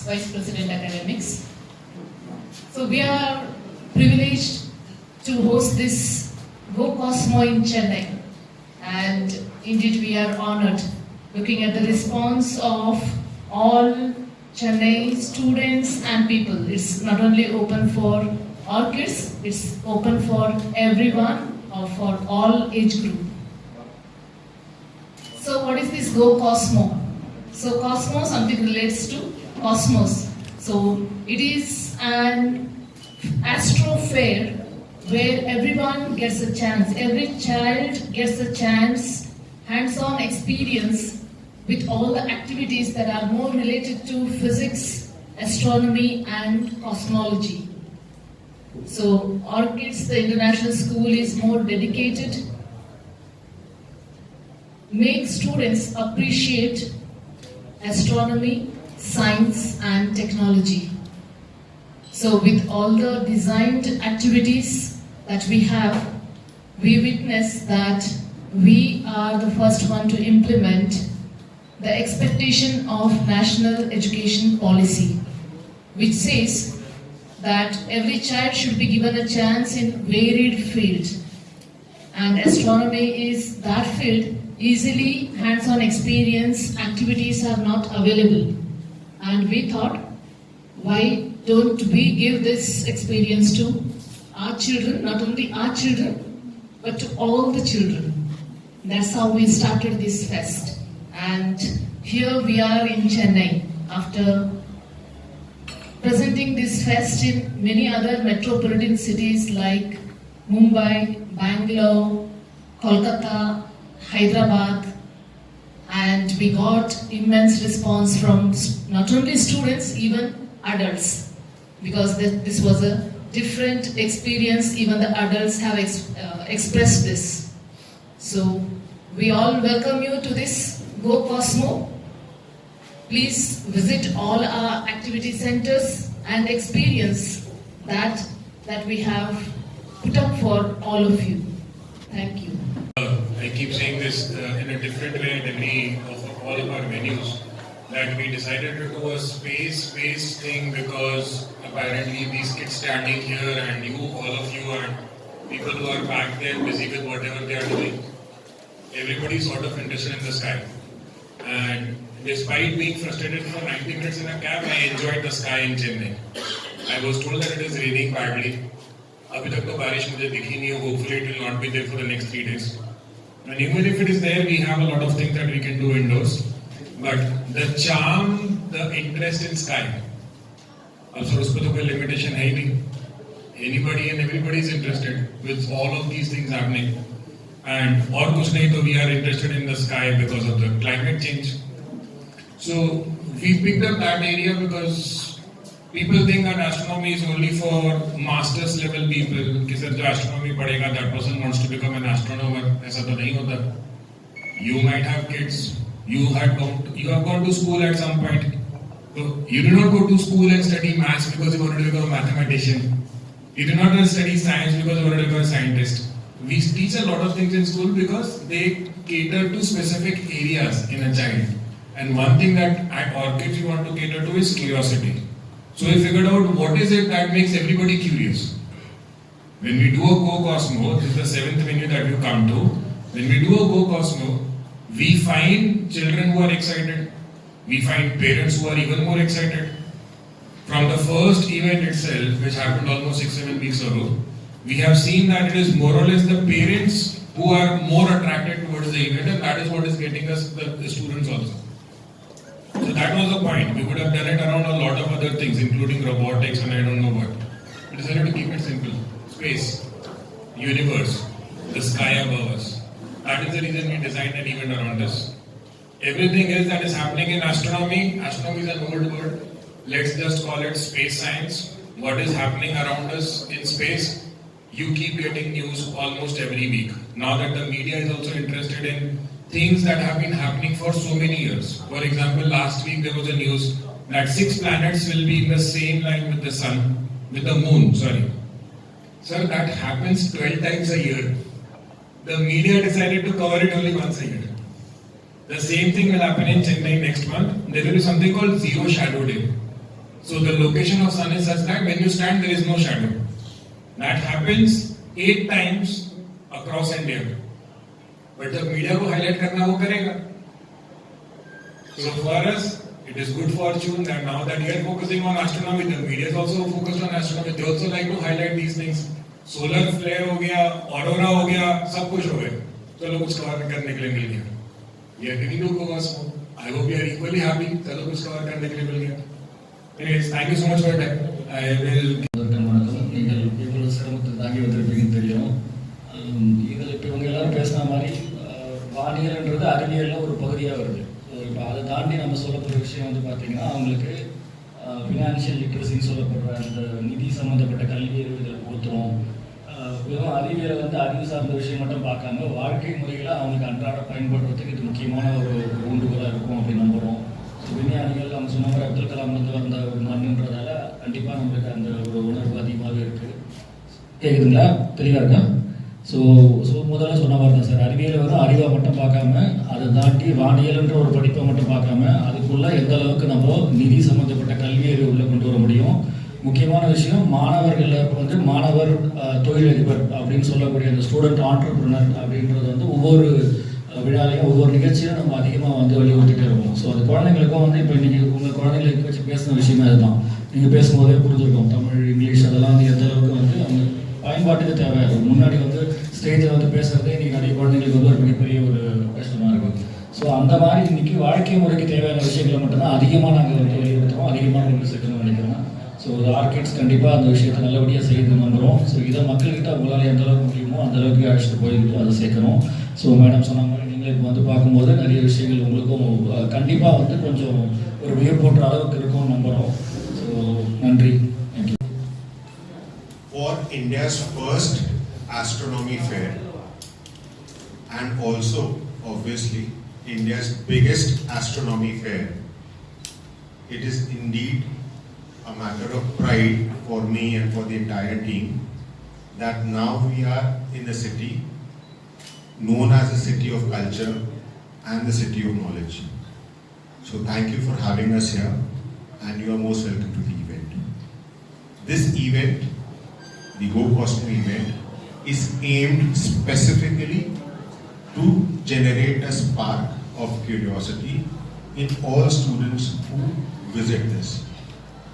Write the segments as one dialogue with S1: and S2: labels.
S1: Vice President Academics. So we are privileged to host this Go Cosmo in Chennai, and indeed we are honored looking at the response of all Chennai students and people. It's not only open for all kids, it's open for everyone or for all age group. So what is this Go Cosmo? So Cosmo, something relates to cosmos. So it is an astro fair where everyone gets a chance, every child gets a chance, hands-on experience with all the activities that are more related to physics, astronomy and cosmology. So ORCIDS, the international school, is more dedicated, make students appreciate astronomy, science and technology. So with all the designed activities that we have, we witness that we are the first one to implement the expectation of National Education Policy, which says that every child should be given a chance in varied field. And astronomy is that field. Easily hands-on experience activities are not available. And we thought, why don't we give this experience to our children, not only our children, but to all the children. That's how we started this fest. And here we are in Chennai, after presenting this fest in many other metropolitan cities like Mumbai, Bangalore, Kolkata, Hyderabad, and we got immense response from not only students, even adults, because this was a different experience. Even the adults have expressed this. So we all welcome you to this Go Cosmo. Please visit all our activity centers and experience that we have put up for all of you. Thank you.
S2: I keep saying this in a different way at every of all of our venues, that we decided to do a space-based thing because apparently these kids standing here and you, all of you, are people who are back there busy with whatever they are doing. Everybody's sort of interested in the sky. And despite being frustrated for 90 minutes in a cab, I enjoyed the sky in Chennai. I was told that it is raining badly. अभी तक तो बारिश मुझे दिखी नहीं है. Hopefully it will not be there for the next 3 days. And even if it is there, we have a lot of things that we can do indoors. But the charm, the interest in sky, also उसपे तो कोई limitation है ही नहीं. Anybody and everybody is interested with all of these things happening. And और कुछ नहीं तो we are interested in the sky because of the climate change. So we picked up that area because people think that astronomy is only for master's level people. कि sir जो astronomy पढ़ेगा, that person wants to become an astronomer. ऐसा तो नहीं होता. You might have kids. You have gone to school at some point. So you do not go to school and study maths because you want to become a mathematician. You do not study science because you want to become a scientist. We teach a lot of things in school because they cater to specific areas in a child. And one thing that at ORCIDS we want to cater to is curiosity. So we figured out what is it that makes everybody curious. When we do a Go Cosmo, this is the 7th venue that you come to. When we do a Go Cosmo, we find children who are excited. We find parents who are even more excited. From the first event itself, which happened almost 6-7 weeks ago, we have seen that it is more or less the parents who are more attracted towards the event, and that is what is getting us the students also. So that was the point. We would have done it around a lot of other things, including robotics and I don't know what. We decided to keep it simple. Space, universe, the sky above us. That is the reason we designed an event around this. Everything else that is happening in astronomy is an old word. Let's just call it space science. What is happening around us in space? You keep getting news almost every week. Now that the media is also interested in things that have been happening for so many years. For example, last week there was a news that 6 planets will be in the same line with the sun, with the moon, sorry. Sir, that happens 12 times a year. The media decided to cover it only once a year. The same thing will happen in Chennai next month. There will be something called Zero Shadow Day. So the location of sun is such that when you stand, there is no shadow. That happens 8 times across India. But the media को highlight करना वो करेगा. So for us, it is good fortune that now that we are focusing on astronomy, the media is also focused on astronomy. They also like to highlight these things. Solar flare हो गया, aurora हो गया, सब कुछ हो गया. चलो कुछ कवर करने के लिए मिल गया. We are giving you cosmos. I hope you are equally happy. चलो कुछ कवर करने के लिए मिल गया. Anyways, thank you so much for your time. I will.
S3: நீங்கள் இவ்வளவு சிரமத்தை தாங்கி வந்திருப்பீங்கன்னு தெரியும். இதில் இப்போ இவங்க எல்லாரும் பேசின மாதிரி வானியல்ன்றது அறிவியலில் ஒரு பகுதியாக வருது. இப்போ அதை தாண்டி நம்ம சொல்லப்படுற விஷயம் வந்து பார்த்திங்கன்னா அவங்களுக்கு ஃபினான்ஷியல் லிட்ரஸின்னு சொல்லப்படுற அந்த நிதி சம்மந்தப்பட்ட கல்வி அறிவுகள் கொடுத்துரும். வெறும் அறிவியலை வந்து அறிவு சார்ந்த விஷயம் மட்டும் பார்க்காம வாழ்க்கை முறைகளை அவங்களுக்கு அன்றாட பயன்படுறதுக்கு இது முக்கியமான ஒரு ஊண்டுகோலாக இருக்கும் அப்படின்னு நம்புகிறோம். ஸோ விஞ்ஞானிகள் அவங்க சொன்ன மாதிரி அப்துல் கலாம் வந்து வந்த ஒரு மண்ணுன்றதால கண்டிப்பாக நம்மளுக்கு அந்த ஒரு உணர்வு அதிகமாகவே இருக்குது. கேட்குதுங்களா? தெளிவாக இருக்கா? ஸோ முதல்ல சொன்ன மாதிரி தான் சார், அறிவியல் வரும் அறிவை மட்டும் பார்க்காம அதை தாண்டி வானியல்ன்ற ஒரு படிப்பை மட்டும் பார்க்காம அதுக்குள்ளே எந்த அளவுக்கு நம்ம நிதி சம்மந்தப்பட்ட கல்வி அறிவு உள்ளே கொண்டு வர முடியும். முக்கியமான விஷயம் மாணவர்கள் வந்து மாணவர் தொழிலதிபர் அப்படின்னு சொல்லக்கூடிய அந்த ஸ்டூடெண்ட் ஆண்டர்பிரினர் அப்படின்றது வந்து ஒவ்வொரு விழாலையும் ஒவ்வொரு நிகழ்ச்சியும் நம்ம அதிகமாக வந்து வலியுறுத்திட்டே இருக்கோம். ஸோ அது குழந்தைங்களுக்கும் வந்து இப்போ இன்றைக்கி உங்கள் குழந்தைங்களுக்கு வச்சு பேசின விஷயமே அதுதான். நீங்கள் பேசும்போதே புரிஞ்சுருக்கோம் தமிழ் இங்கிலீஷ் அதெல்லாம் வந்து எந்த அளவுக்கு வந்து அவங்க பயன்பாட்டுக்கு தேவை. முன்னாடி வந்து ஸ்டேஜில் வந்து பேசுகிறதே இன்றைக்கி நிறைய குழந்தைங்களுக்கு வந்து ஒரு மிகப்பெரிய ஒரு கஷ்டமாக இருக்குது. ஸோ அந்த மாதிரி இன்றைக்கி வாழ்க்கை முறைக்கு தேவையான விஷயங்களை மட்டும்தான் அதிகமாக நாங்கள் வந்து வலியுறுத்துறோம், அதிகமாக கொண்டு சேர்க்கணும்னு நினைக்கிறோம். ஸோ ஆர்கிட்ஸ் கண்டிப்பாக அந்த விஷயத்தை நல்லபடியாக செய்து நம்புகிறோம். ஸோ இதை மக்கள்கிட்ட உங்களால் எந்த அளவுக்கு முடியுமோ அந்த அளவுக்கு அழைச்சிட்டு போய் அதை சேர்க்கணும். ஸோ மேடம் சொன்ன மாதிரி நீங்களே இப்போ வந்து பார்க்கும்போது நிறைய விஷயங்கள் உங்களுக்கும் கண்டிப்பாக வந்து கொஞ்சம் ஒரு வியப்போன்ற அளவுக்கு இருக்கும்னு நம்புகிறோம். ஸோ நன்றி. Thank you.
S4: For India's first astronomy fair and also obviously India's biggest astronomy fair, it is indeed a matter of pride for me and for the entire team that now we are in a city known as a city of culture and the city of knowledge. So thank you for having us here and you are most welcome to the event. This event, the Go Cosmo event, is aimed specifically to generate a spark of curiosity in all students who visit this.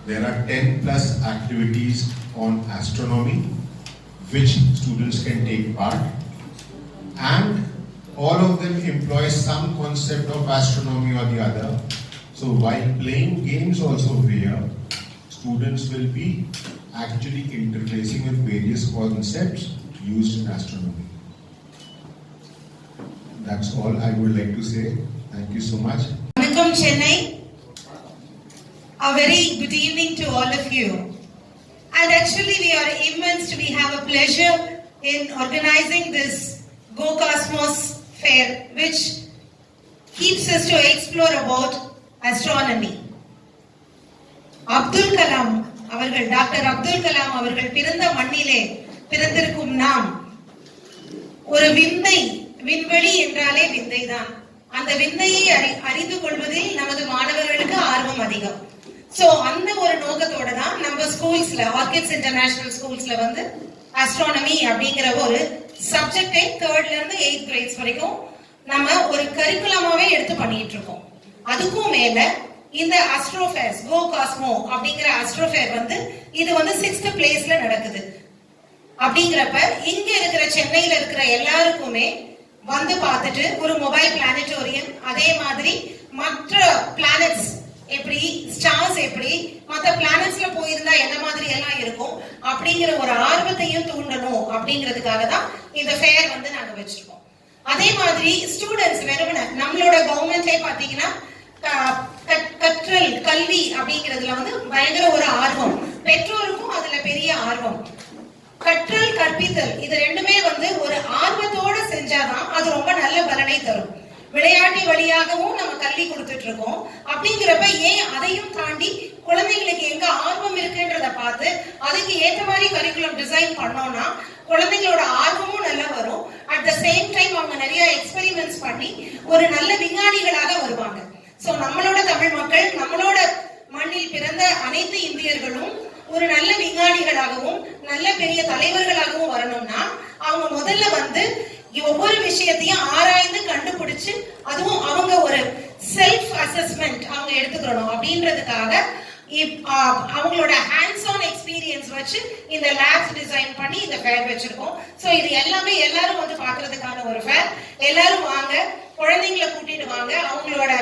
S4: There are 10 plus activities on astronomy which students can take part, and all of them employ some concept of astronomy or the other. So while playing games also here, students will be actually interfacing with various concepts used in astronomy. That's all I would like to say. Thank you so much.
S5: Vanakkam Chennai. A very good evening to all of you. And actually we are immense. We have a pleasure in organizing this Go Cosmos fair, which keeps us to explore about astronomy. Abdul Kalam அவர்கள், doctor Abdul Kalam அவர்கள் பிறந்த மண்ணிலே பிறந்திருக்கும் நாம் ஒரு விந்தை, விண்வெளி என்றாலே விந்தைதான். அந்த விந்தையை அறிந்து கொள்வதில் நமது மாணவர்களுக்கு ஆர்வம் அதிகம். சோ அந்த ஒரு நோக்கத்தோட தான் நம்ம ஸ்கூல்ஸ்ல, ஆர்கிட்ஸ் இன்டர்நேஷனல் ஸ்கூல்ஸ்ல வந்து ஆஸ்ட்ரானமி அப்படிங்கிற ஒரு சப்ஜெக்டை 3rd ல இருந்து 8th கிரேட்ஸ் வரைக்கும் நம்ம ஒரு கரிக்குலமாவே எடுத்து பண்ணிட்டு இருக்கோம். அதுக்கும் மேல இந்த அஸ்ட்ரோஃபேர்ஸ், கோ காஸ்மோ அப்படிங்கிற அஸ்ட்ரோஃபேர் வந்து இது வந்து 6th பிளேஸ்ல நடக்குது. அப்படிங்கிறப்ப இங்க இருக்கிற சென்னையில இருக்கிற எல்லாருக்குமே வந்து பார்த்துட்டு ஒரு மொபைல் பிளானட்டோரியம், அதே மாதிரி மற்ற பிளானட்ஸ் எப்படி, ஸ்டார்ஸ் எப்படி, மற்ற பிளானட்ஸ்ல போயிருந்தா என்ன மாதிரி எல்லாம் இருக்கும் அப்படிங்கிற ஒரு ஆர்வத்தையும் தூண்டணும் அப்படிங்கிறதுக்காக தான் இந்த ஃபேர் வந்து நாங்க வச்சிருக்கோம். அதே மாதிரி ஸ்டூடெண்ட்ஸ் வெறுமன நம்மளோட கவர்மெண்ட்லயே பாத்தீங்கன்னா கற்றல், கல்வி அப்படிங்கிறதுல வந்து பயங்கர ஒரு ஆர்வம், பெற்றோருக்கும் அதுல பெரிய ஆர்வம். கற்றல், கற்பித்தல் இது ரெண்டுமே வந்து ஒரு ஆர்வத்தோட செஞ்சாதான் அது ரொம்ப நல்ல பலனை தரும். விளையாட்டு வழியாகவும் நம்ம கல்வி கொடுத்துட்டு இருக்கோம். அப்படிங்கிறப்ப ஏன் அதையும் தாண்டி குழந்தைங்களுக்கு எங்க ஆர்வம் இருக்குன்றத பார்த்து அதுக்கு ஏற்ற மாதிரி கரிக்குலம் டிசைன் பண்ணோம்னா குழந்தைங்களோட ஆர்வமும் நல்லா வரும். அட் த சேம் டைம் அவங்க நிறைய எக்ஸ்பெரிமெண்ட்ஸ் பண்ணி ஒரு நல்ல விஞ்ஞானிகளாக வருவாங்க. சோ நம்மளோட தமிழ் மக்கள், நம்மளோட மண்ணில் பிறந்த அனைத்து இந்தியர்களும் ஒரு நல்ல விஞ்ஞானிகளாகவும் நல்ல பெரிய தலைவர்களாகவும் வரணும்னா அவங்க முதல்ல வந்து ஒவ்வொரு விஷயத்தையும் ஆராய்ந்து கண்டுபிடிச்சு அதுவும் அவங்க ஒரு செல்ஃப் அசஸ்மெண்ட் அவங்க எடுத்துக்கணும் அப்படின்றதுக்காக அவங்களோட ஹேண்ட்ஸ் ஆன் எக்ஸ்பீரியன்ஸ் வச்சு இந்த லேப்ஸ் டிசைன் பண்ணி இந்த ஃபேர் வச்சிருக்கோம். சோ இது எல்லாமே எல்லாரும் வந்து பாக்குறதுக்கான ஒரு ஃபேர். எல்லாரும் வாங்க, குழந்தைங்களை கூட்டிட்டு வாங்க. அவங்களோட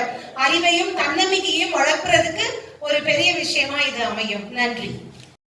S5: அறிவையும் தன்னம்பிக்கையும் வளர்க்கறதுக்கு ஒரு பெரிய விஷயமா இது அமையும். நன்றி.